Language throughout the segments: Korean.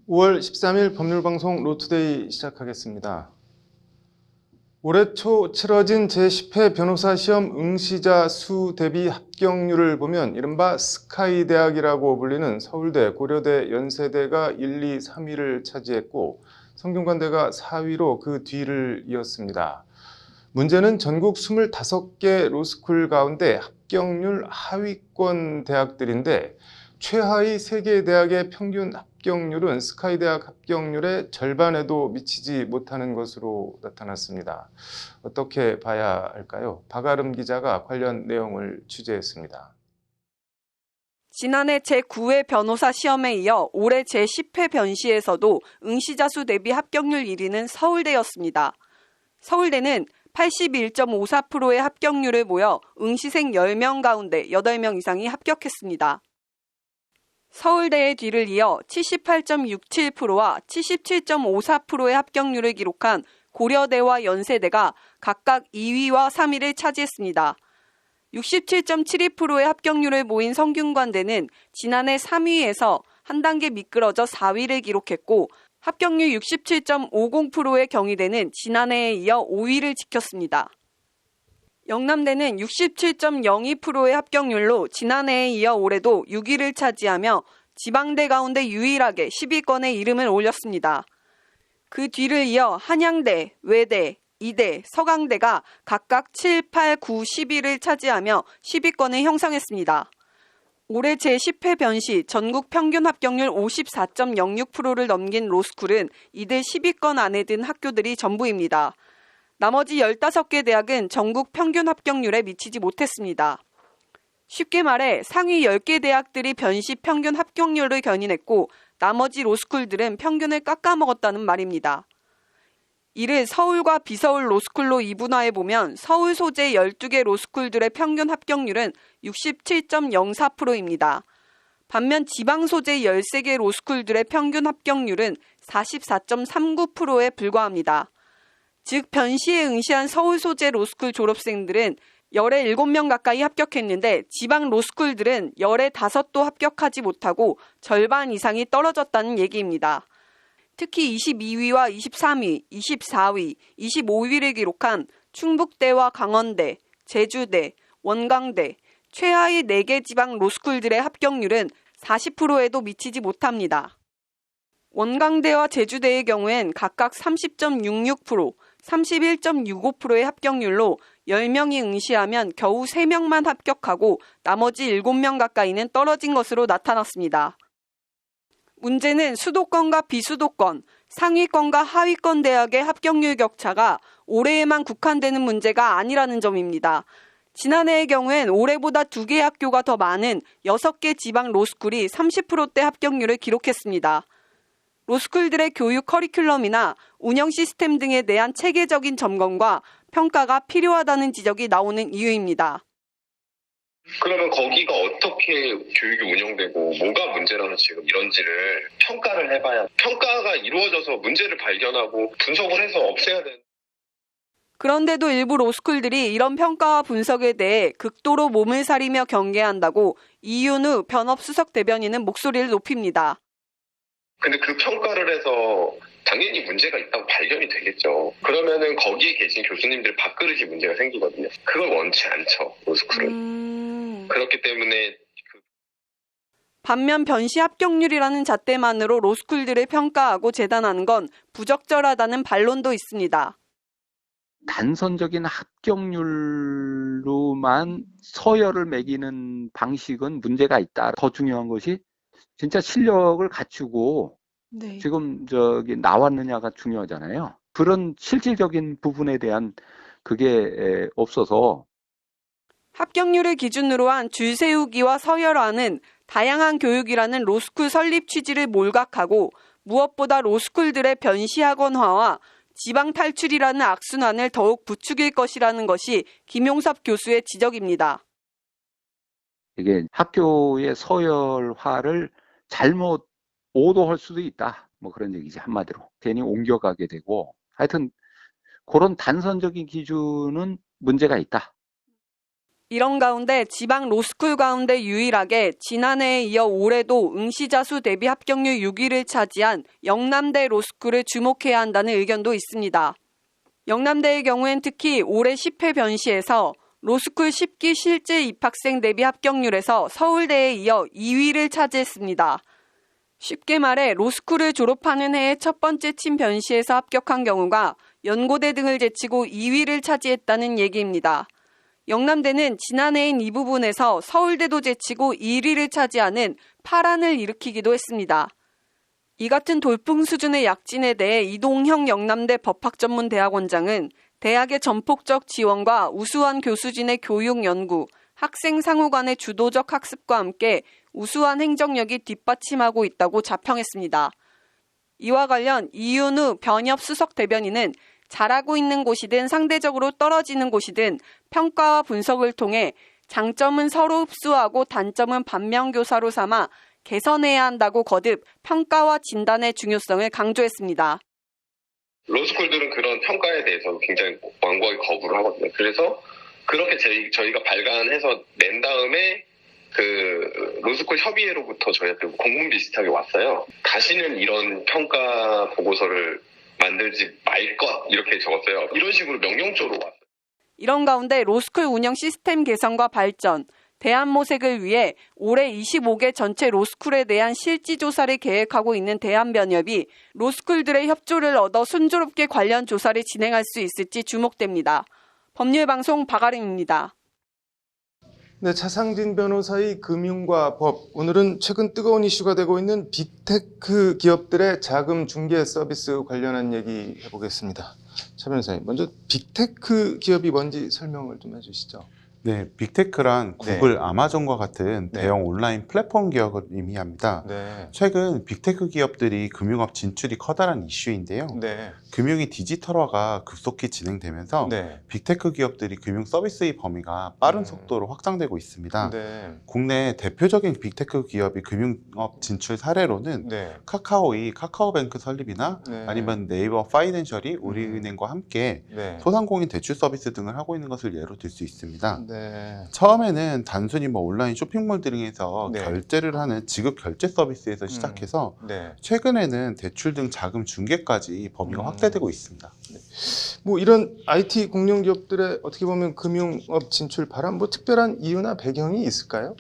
5월 13일 법률방송 로투데이 시작하겠습니다. 올해 초 치러진 제10회 변호사 시험 응시자 수 대비 합격률을 보면 이른바 스카이 대학이라고 불리는 서울대, 고려대, 연세대가 1, 2, 3위를 차지했고 성균관대가 4위로 그 뒤를 이었습니다. 문제는 전국 25개 로스쿨 가운데 합격률 하위권 대학들인데 최하위 3개 대학의 평균 합격률은 스카이 대학 합격률의 절반에도 미치지 못하는 것으로 나타났습니다. 어떻게 봐야 할까요? 박아름 기자가 관련 내용을 취재했습니다. 지난해 제9회 변호사 시험에 이어 올해 제10회 변시에서도 응시자 수 대비 합격률 1위는 서울대였습니다. 서울대는 81.54%의 합격률을 보여 응시생 10명 가운데 8명 이상이 합격했습니다. 서울대의 뒤를 이어 78.67%와 77.54%의 합격률을 기록한 고려대와 연세대가 각각 2위와 3위를 차지했습니다. 67.72%의 합격률을 보인 성균관대는 지난해 3위에서 한 단계 미끄러져 4위를 기록했고 합격률 67.50%의 경희대는 지난해에 이어 5위를 지켰습니다. 영남대는 67.02%의 합격률로 지난해에 이어 올해도 6위를 차지하며 지방대 가운데 유일하게 10위권에 이름을 올렸습니다. 그 뒤를 이어 한양대, 외대, 이대, 서강대가 각각 7, 8, 9, 10위를 차지하며 10위권을 형성했습니다. 올해 제10회 변시 전국 평균 합격률 54.06%를 넘긴 로스쿨은 이들 10위권 안에 든 학교들이 전부입니다. 나머지 15개 대학은 전국 평균 합격률에 미치지 못했습니다. 쉽게 말해 상위 10개 대학들이 변시 평균 합격률을 견인했고 나머지 로스쿨들은 평균을 깎아먹었다는 말입니다. 이를 서울과 비서울 로스쿨로 이분화해보면 서울 소재 12개 로스쿨들의 평균 합격률은 67.04%입니다. 반면 지방 소재 13개 로스쿨들의 평균 합격률은 44.39%에 불과합니다. 즉 변시에 응시한 서울 소재 로스쿨 졸업생들은 열에 7명 가까이 합격했는데 지방 로스쿨들은 열에 5도 합격하지 못하고 절반 이상이 떨어졌다는 얘기입니다. 특히 22위와 23위, 24위, 25위를 기록한 충북대와 강원대, 제주대, 원광대, 최하위 4개 지방 로스쿨들의 합격률은 40%에도 미치지 못합니다. 원광대와 제주대의 경우엔 각각 30.66%, 31.65%의 합격률로 10명이 응시하면 겨우 3명만 합격하고 나머지 7명 가까이는 떨어진 것으로 나타났습니다. 문제는 수도권과 비수도권, 상위권과 하위권 대학의 합격률 격차가 올해에만 국한되는 문제가 아니라는 점입니다. 지난해의 경우엔 올해보다 2개 학교가 더 많은 6개 지방 로스쿨이 30%대 합격률을 기록했습니다. 로스쿨들의 교육 커리큘럼이나 운영 시스템 등에 대한 체계적인 점검과 평가가 필요하다는 지적이 나오는 이유입니다. 그러면 거기가 어떻게 교육이 운영되고 뭐가 문제라서 지금 이런지를 평가를 해봐야 평가가 이루어져서 문제를 발견하고 분석을 해서 없애야 되는. 그런데도 일부 로스쿨들이 이런 평가와 분석에 대해 극도로 몸을 사리며 경계한다고 이윤우 변업수석 대변인은 목소리를 높입니다. 근데 그 평가를 해서 당연히 문제가 있다고 발견이 되겠죠. 그러면은 거기에 계신 교수님들 밥그릇이 문제가 생기거든요. 그걸 원치 않죠, 로스쿨은. 그렇기 때문에 반면 변시 합격률이라는 잣대만으로 로스쿨들을 평가하고 재단하는 건 부적절하다는 반론도 있습니다. 단선적인 합격률로만 서열을 매기는 방식은 문제가 있다. 더 중요한 것이 진짜 실력을 갖추고 지금 나왔느냐가 중요하잖아요. 그런 실질적인 부분에 대한 그게 없어서 합격률을 기준으로 한 줄 세우기와 서열화는 다양한 교육이라는 로스쿨 설립 취지를 몰각하고 무엇보다 로스쿨들의 변시학원화와 지방 탈출이라는 악순환을 더욱 부추길 것이라는 것이 김용섭 교수의 지적입니다. 이게 학교의 서열화를 잘못 오도할 수도 있다. 뭐 그런 얘기지 한마디로. 괜히 옮겨가게 되고 하여튼 그런 단선적인 기준은 문제가 있다. 이런 가운데 지방 로스쿨 가운데 유일하게 지난해에 이어 올해도 응시자 수 대비 합격률 6위를 차지한 영남대 로스쿨을 주목해야 한다는 의견도 있습니다. 영남대의 경우엔 특히 올해 10회 변시에서 로스쿨 10기 실제 입학생 대비 합격률에서 서울대에 이어 2위를 차지했습니다. 쉽게 말해 로스쿨을 졸업하는 해의 첫 번째 침 변시에서 합격한 경우가 연고대 등을 제치고 2위를 차지했다는 얘기입니다. 영남대는 지난해인 이 부분에서 서울대도 제치고 1위를 차지하는 파란을 일으키기도 했습니다. 이 같은 돌풍 수준의 약진에 대해 이동형 영남대 법학전문대학원장은 대학의 전폭적 지원과 우수한 교수진의 교육 연구, 학생 상호 간의 주도적 학습과 함께 우수한 행정력이 뒷받침하고 있다고 자평했습니다. 이와 관련 이윤우 변협 수석 대변인은 잘하고 있는 곳이든 상대적으로 떨어지는 곳이든 평가와 분석을 통해 장점은 서로 흡수하고 단점은 반면교사로 삼아 개선해야 한다고 거듭 평가와 진단의 중요성을 강조했습니다. 로스쿨들은 그런 평가에 대해서 굉장히 완고하게 거부를 하거든요. 그래서 그렇게 저희가 발간해서 낸 다음에 그 로스쿨 협의회로부터 저희한테 공문 비슷하게 왔어요. 다시는 이런 평가 보고서를 만들지 말 것 이렇게 적었어요. 이런 식으로 명령조로 왔어요. 이런 가운데 로스쿨 운영 시스템 개선과 발전, 대안 모색을 위해 올해 25개 전체 로스쿨에 대한 실지 조사를 계획하고 있는 대한변협이 로스쿨들의 협조를 얻어 순조롭게 관련 조사를 진행할 수 있을지 주목됩니다. 법률방송 박아림입니다. 네, 차상진 변호사의 금융과 법. 오늘은 최근 뜨거운 이슈가 되고 있는 빅테크 기업들의 자금 중개 서비스 관련한 얘기 해보겠습니다. 차 변호사님, 먼저 빅테크 기업이 뭔지 설명을 좀 해주시죠. 네, 빅테크란 구글, 아마존과 같은 대형 온라인 플랫폼 기업을 의미합니다. 네. 최근 빅테크 기업들이 금융업 진출이 커다란 이슈인데요. 네. 금융이 디지털화가 급속히 진행되면서 네. 빅테크 기업들이 금융 서비스의 범위가 빠른 속도로 확장되고 있습니다. 네. 국내 대표적인 빅테크 기업이 금융업 진출 사례로는 네. 카카오의 카카오뱅크 설립이나 네. 아니면 네이버 파이낸셜이 우리은행과 함께 네. 소상공인 대출 서비스 등을 하고 있는 것을 예로 들 수 있습니다. 네. 처음에는 단순히 온라인 쇼핑몰 등에서 네. 결제를 하는 지급 결제 서비스에서 시작해서 네. 최근에는 대출 등 자금 중개까지 범위가 확대되고 있습니다. 뭐 이런 IT 공룡 기업들의 어떻게 보면 금융업 진출 바람 뭐 특별한 이유나 배경이 있을까요?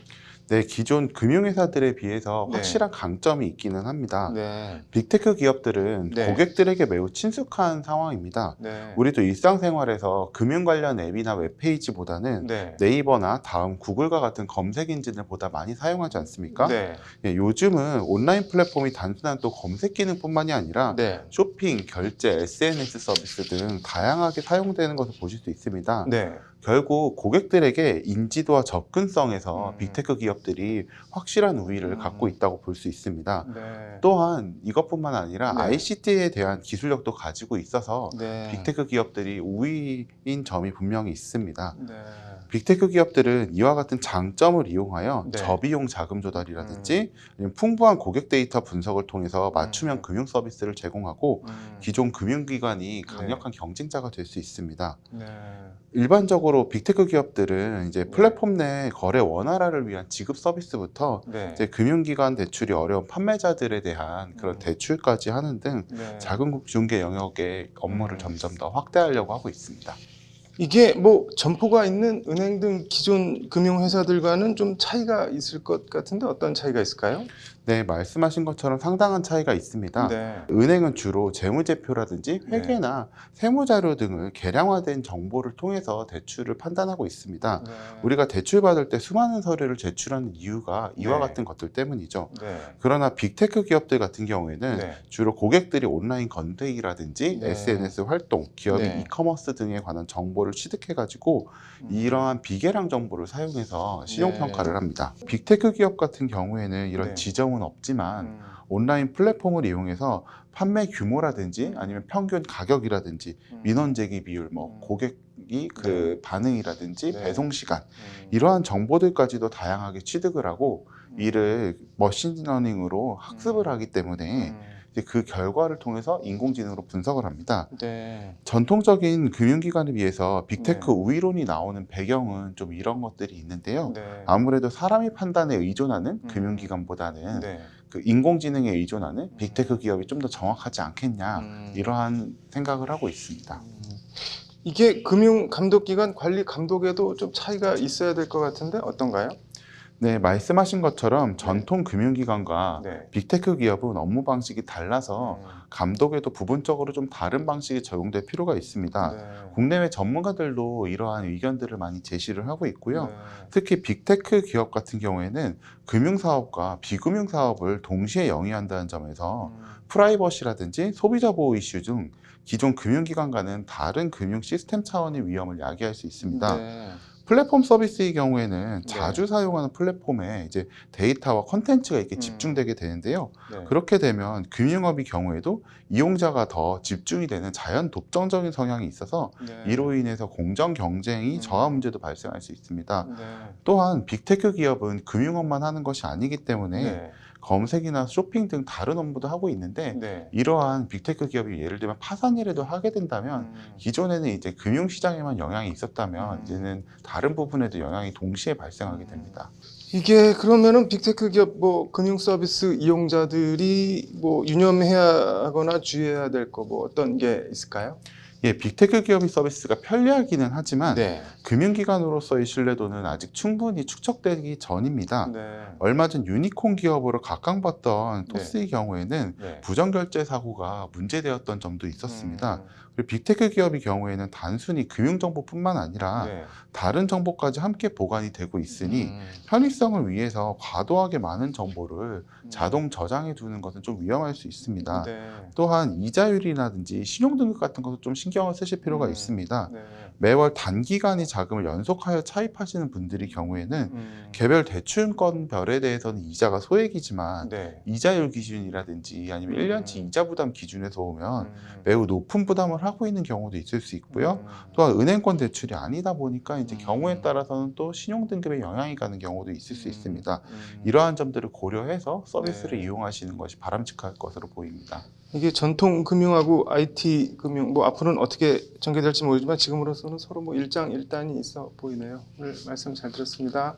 네, 기존 금융회사들에 비해서 네. 확실한 강점이 있기는 합니다. 네. 빅테크 기업들은 네. 고객들에게 매우 친숙한 상황입니다. 네. 우리도 일상생활에서 금융 관련 앱이나 웹페이지보다는 네. 네이버나 다음 구글과 같은 검색 엔진을 보다 많이 사용하지 않습니까? 네. 예, 요즘은 온라인 플랫폼이 단순한 또 검색 기능뿐만이 아니라 네. 쇼핑, 결제, SNS 서비스 등 다양하게 사용되는 것을 보실 수 있습니다. 네. 결국 고객들에게 인지도와 접근성에서 음. 빅테크 기업들이 확실한 우위를 갖고 있다고 볼 수 있습니다. 네. 또한 이것뿐만 아니라 네. ICT에 대한 기술력도 가지고 있어서 네. 빅테크 기업들이 우위인 점이 분명히 있습니다. 네. 빅테크 기업들은 이와 같은 장점을 이용하여 네. 저비용 자금 조달이라든지 아니면 풍부한 고객 데이터 분석을 통해서 맞춤형 금융 서비스를 제공하고 기존 금융기관이 강력한 경쟁자가 될 수 있습니다. 네. 일반적으로 빅테크 기업들은 이제 플랫폼 내 거래 원활화를 위한 지급 서비스부터 네. 이제 금융기관 대출이 어려운 판매자들에 대한 그런 대출까지 하는 등 네. 자금 중개 영역의 업무를 점점 더 확대하려고 하고 있습니다. 이게 뭐 점포가 있는 은행 등 기존 금융회사들과는 좀 차이가 있을 것 같은데 어떤 차이가 있을까요? 네, 말씀하신 것처럼 상당한 차이가 있습니다. 네. 은행은 주로 재무제표라든지 네. 회계나 세무자료 등을 계량화된 정보를 통해서 대출을 판단하고 있습니다. 네. 우리가 대출 받을 때 수많은 서류를 제출하는 이유가 이와 네. 같은 것들 때문이죠. 네. 그러나 빅테크 기업들 같은 경우에는 네. 주로 고객들이 온라인 건대기라든지 네. SNS 활동, 기업의 네. 이커머스 등에 관한 정보를 취득해가지고 이러한 비계량 정보를 사용해서 신용평가를 합니다. 빅테크 기업 같은 경우에는 이런 네. 지점은 없지만 온라인 플랫폼을 이용해서 판매 규모라든지 아니면 평균 가격이라든지 민원 제기 비율, 고객이 그 반응이라든지 네. 배송 시간 이러한 정보들까지도 다양하게 취득을 하고 이를 머신러닝으로 학습을 하기 때문에 이제 그 결과를 통해서 인공지능으로 분석을 합니다. 네. 전통적인 금융기관에 비해서 빅테크 네. 우위론이 나오는 배경은 좀 이런 것들이 있는데요. 네. 아무래도 사람의 판단에 의존하는 음. 금융기관보다는 네. 그 인공지능에 의존하는 빅테크 기업이 좀 더 정확하지 않겠냐, 이러한 생각을 하고 있습니다. 이게 금융감독기관 관리 감독에도 좀 차이가 있어야 될 것 같은데 어떤가요? 네, 말씀하신 것처럼 전통 금융기관과 네. 빅테크 기업은 업무 방식이 달라서 감독에도 부분적으로 좀 다른 방식이 적용될 필요가 있습니다. 네. 국내외 전문가들도 이러한 의견들을 많이 제시를 하고 있고요. 네. 특히 빅테크 기업 같은 경우에는 금융사업과 비금융사업을 동시에 영위한다는 점에서 프라이버시라든지 소비자 보호 이슈 등 기존 금융기관과는 다른 금융 시스템 차원의 위험을 야기할 수 있습니다. 네. 플랫폼 서비스의 경우에는 네. 자주 사용하는 플랫폼에 이제 데이터와 컨텐츠가 이렇게 집중되게 되는데요. 네. 그렇게 되면 금융업의 경우에도 이용자가 더 집중이 되는 자연 독점적인 성향이 있어서 네. 이로 인해서 공정 경쟁이 저하 문제도 발생할 수 있습니다. 네. 또한 빅테크 기업은 금융업만 하는 것이 아니기 때문에 네. 검색이나 쇼핑 등 다른 업무도 하고 있는데 네. 이러한 빅테크 기업이 예를 들면 파산이라도 하게 된다면 기존에는 이제 금융시장에만 영향이 있었다면 이제는 다른 부분에도 영향이 동시에 발생하게 됩니다. 이게 그러면은 빅테크 기업 뭐 금융 서비스 이용자들이 뭐 유념해야 하거나 주의해야 될 거 뭐 어떤 게 있을까요? 예, 빅테크 기업의 서비스가 편리하기는 하지만 네. 금융기관으로서의 신뢰도는 아직 충분히 축적되기 전입니다. 네. 얼마 전 유니콘 기업으로 각광받던 네. 토스의 경우에는 네. 부정결제 사고가 문제되었던 점도 있었습니다. 그리고 빅테크 기업의 경우에는 단순히 금융정보뿐만 아니라 네. 다른 정보까지 함께 보관이 되고 있으니 편의성을 위해서 과도하게 많은 정보를 자동 저장해 두는 것은 좀 위험할 수 있습니다. 네. 또한 이자율이라든지 신용등급 같은 것도 좀 신경을 쓰실 필요가 있습니다. 네. 매월 단기간의 자금을 연속하여 차입하시는 분들의 경우에는 개별 대출권별에 대해서는 이자가 소액이지만 네. 이자율 기준이라든지 아니면 1년치 이자 부담 기준에서 보면 매우 높은 부담을 하고 있는 경우도 있을 수 있고요. 또한 은행권 대출이 아니다 보니까 이제 경우에 따라서는 또 신용등급에 영향이 가는 경우도 있을 수 있습니다. 이러한 점들을 고려해서 서비스를 네. 이용하시는 것이 바람직할 것으로 보입니다. 이게 전통 금융하고 IT 금융 뭐 앞으로는 어떻게 전개될지 모르지만 지금으로서는 서로 뭐 일장일단이 있어 보이네요. 오늘 말씀 잘 들었습니다.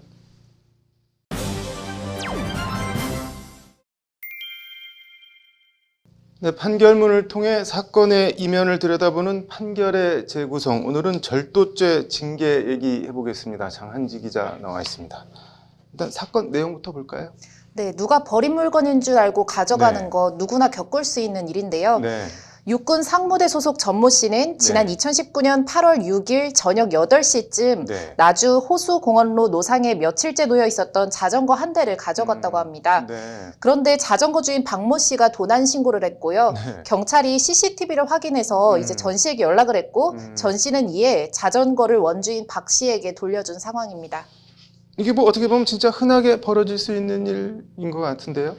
네, 판결문을 통해 사건의 이면을 들여다보는 판결의 재구성. 오늘은 절도죄 징계 얘기해 보겠습니다. 장한지 기자 나와 있습니다. 일단 사건 내용부터 볼까요? 네, 누가 버린 물건인 줄 알고 가져가는 네. 거 누구나 겪을 수 있는 일인데요. 네. 육군 상무대 소속 전모 씨는 지난 2019년 8월 6일 저녁 8시쯤 네. 나주 호수공원로 노상에 며칠째 놓여 있었던 자전거 한 대를 가져갔다고 합니다. 네. 그런데 자전거 주인 박모 씨가 도난 신고를 했고요. 네. 경찰이 CCTV를 확인해서 이제 전 씨에게 연락을 했고 전 씨는 이에 자전거를 원주인 박 씨에게 돌려준 상황입니다. 이게 뭐 어떻게 보면 진짜 흔하게 벌어질 수 있는 일인 것 같은데요.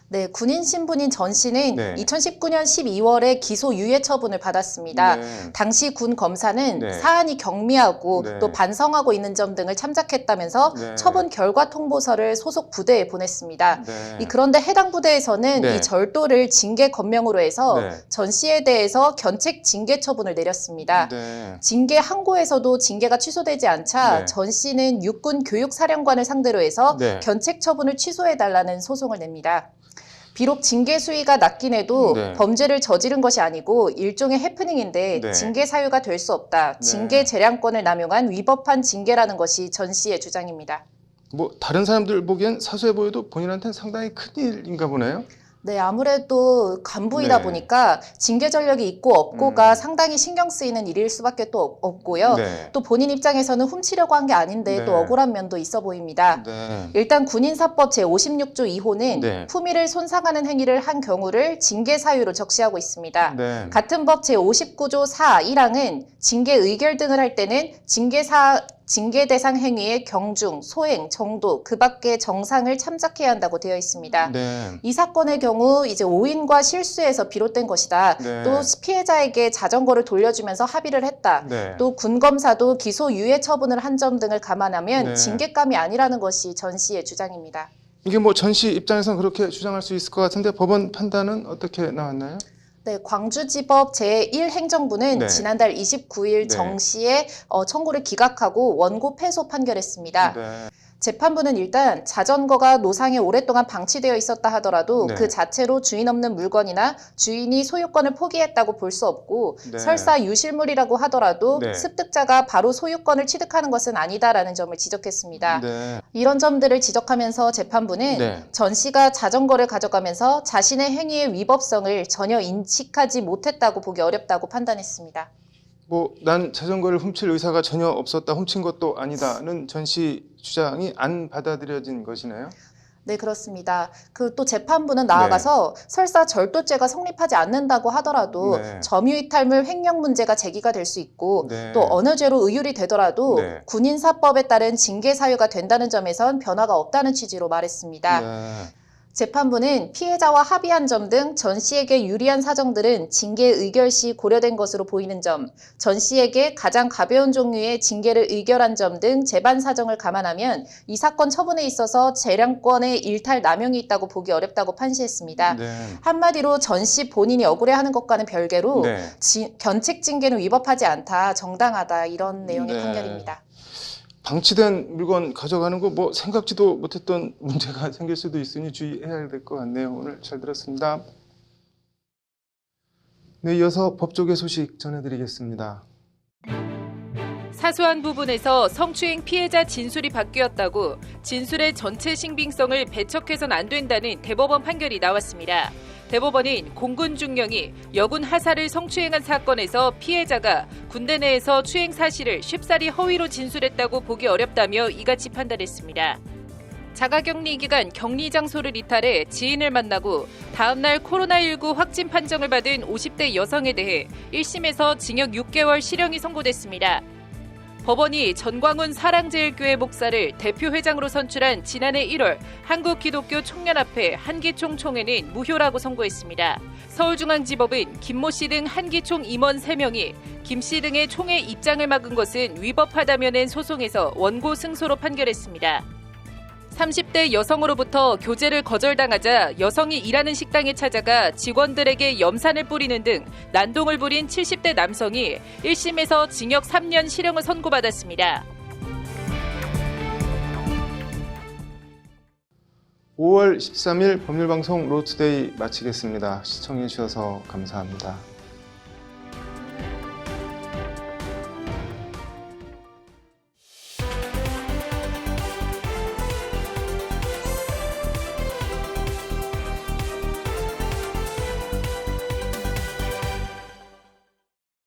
네, 군인 신분인 전 씨는 네. 2019년 12월에 기소 유예 처분을 받았습니다. 네. 당시 군 검사는 네. 사안이 경미하고 네. 또 반성하고 있는 점 등을 참작했다면서 네. 처분 결과 통보서를 소속 부대에 보냈습니다. 네. 그런데 해당 부대에서는 네. 이 절도를 징계 검명으로 해서 네. 전 씨에 대해서 견책 징계 처분을 내렸습니다. 네. 징계 항고에서도 징계가 취소되지 않자 네. 전 씨는 육군 교육사령관을 상대로 해서 네. 견책 처분을 취소해달라는 소송을 냅니다. 비록 징계 수위가 낮긴 해도 네. 범죄를 저지른 것이 아니고 일종의 해프닝인데 네. 징계 사유가 될 수 없다. 징계 재량권을 남용한 위법한 징계라는 것이 전 씨의 주장입니다. 뭐 다른 사람들 보기엔 사소해 보여도 본인한테는 상당히 큰 일인가 보네요. 네, 아무래도 간부이다 네. 보니까 징계 전력이 있고 없고가 상당히 신경 쓰이는 일일 수밖에 또 없고요. 네. 또 본인 입장에서는 훔치려고 한 게 아닌데 네. 또 억울한 면도 있어 보입니다. 네. 일단 군인사법 제56조 2호는 네. 품위를 손상하는 행위를 한 경우를 징계 사유로 적시하고 있습니다. 네. 같은 법 제59조 4 1항은 징계 의결 등을 할 때는 징계 대상 행위의 경중, 소행, 정도, 그 밖의 정상을 참작해야 한다고 되어 있습니다. 네. 이 사건의 경우 이제 오인과 실수에서 비롯된 것이다. 네. 또 피해자에게 자전거를 돌려주면서 합의를 했다. 네. 또 군검사도 기소 유예 처분을 한 점 등을 감안하면 네. 징계감이 아니라는 것이 전 씨의 주장입니다. 이게 뭐 전 씨 입장에서는 그렇게 주장할 수 있을 것 같은데 법원 판단은 어떻게 나왔나요? 네, 광주지법 제1행정부는 네. 지난달 29일 네. 정 씨의 청구를 기각하고 원고 패소 판결했습니다. 네. 재판부는 일단 자전거가 노상에 오랫동안 방치되어 있었다 하더라도 네. 그 자체로 주인 없는 물건이나 주인이 소유권을 포기했다고 볼 수 없고 네. 설사 유실물이라고 하더라도 네. 습득자가 바로 소유권을 취득하는 것은 아니다라는 점을 지적했습니다. 네. 이런 점들을 지적하면서 재판부는 네. 전 씨가 자전거를 가져가면서 자신의 행위의 위법성을 전혀 인식하지 못했다고 보기 어렵다고 판단했습니다. 뭐 난 자전거를 훔칠 의사가 전혀 없었다, 훔친 것도 아니다는 전 씨 주장이 안 받아들여진 것이네요. 네, 그렇습니다. 그 또 재판부는 나아가서 설사 절도죄가 성립하지 않는다고 하더라도 네. 점유이탈물 횡령 문제가 제기가 될 수 있고 네. 또 어느 죄로 의율이 되더라도 네. 군인사법에 따른 징계 사유가 된다는 점에선 변화가 없다는 취지로 말했습니다. 네. 재판부는 피해자와 합의한 점 등 전 씨에게 유리한 사정들은 징계 의결 시 고려된 것으로 보이는 점, 전 씨에게 가장 가벼운 종류의 징계를 의결한 점 등 재반 사정을 감안하면 이 사건 처분에 있어서 재량권의 일탈 남용이 있다고 보기 어렵다고 판시했습니다. 네. 한마디로 전 씨 본인이 억울해하는 것과는 별개로 네. 견책 징계는 위법하지 않다, 정당하다 이런 내용의 네. 판결입니다. 방치된 물건 가져가는 거 뭐 생각지도 못했던 문제가 생길 수도 있으니 주의해야 될 것 같네요. 오늘 잘 들었습니다. 네, 이어서 법조계 소식 전해드리겠습니다. 사소한 부분에서 성추행 피해자 진술이 바뀌었다고 진술의 전체 신빙성을 배척해선 안 된다는 대법원 판결이 나왔습니다. 대법원은 공군 중령이 여군 하사를 성추행한 사건에서 피해자가 군대 내에서 추행 사실을 쉽사리 허위로 진술했다고 보기 어렵다며 이같이 판단했습니다. 자가격리 기간 격리 장소를 이탈해 지인을 만나고 다음날 코로나19 확진 판정을 받은 50대 여성에 대해 1심에서 징역 6개월 실형이 선고됐습니다. 법원이 전광훈 사랑제일교회 목사를 대표회장으로 선출한 지난해 1월 한국기독교 총연합회 한기총 총회는 무효라고 선고했습니다. 서울중앙지법은 김모 씨 등 한기총 임원 3명이 김 씨 등의 총회 입장을 막은 것은 위법하다며 낸 소송에서 원고 승소로 판결했습니다. 30대 여성으로부터 교제를 거절당하자 여성이 일하는 식당에 찾아가 직원들에게 염산을 뿌리는 등 난동을 부린 70대 남성이 1심에서 징역 3년 실형을 선고받았습니다. 5월 13일 법률방송 로투데이 마치겠습니다. 시청해 주셔서 감사합니다.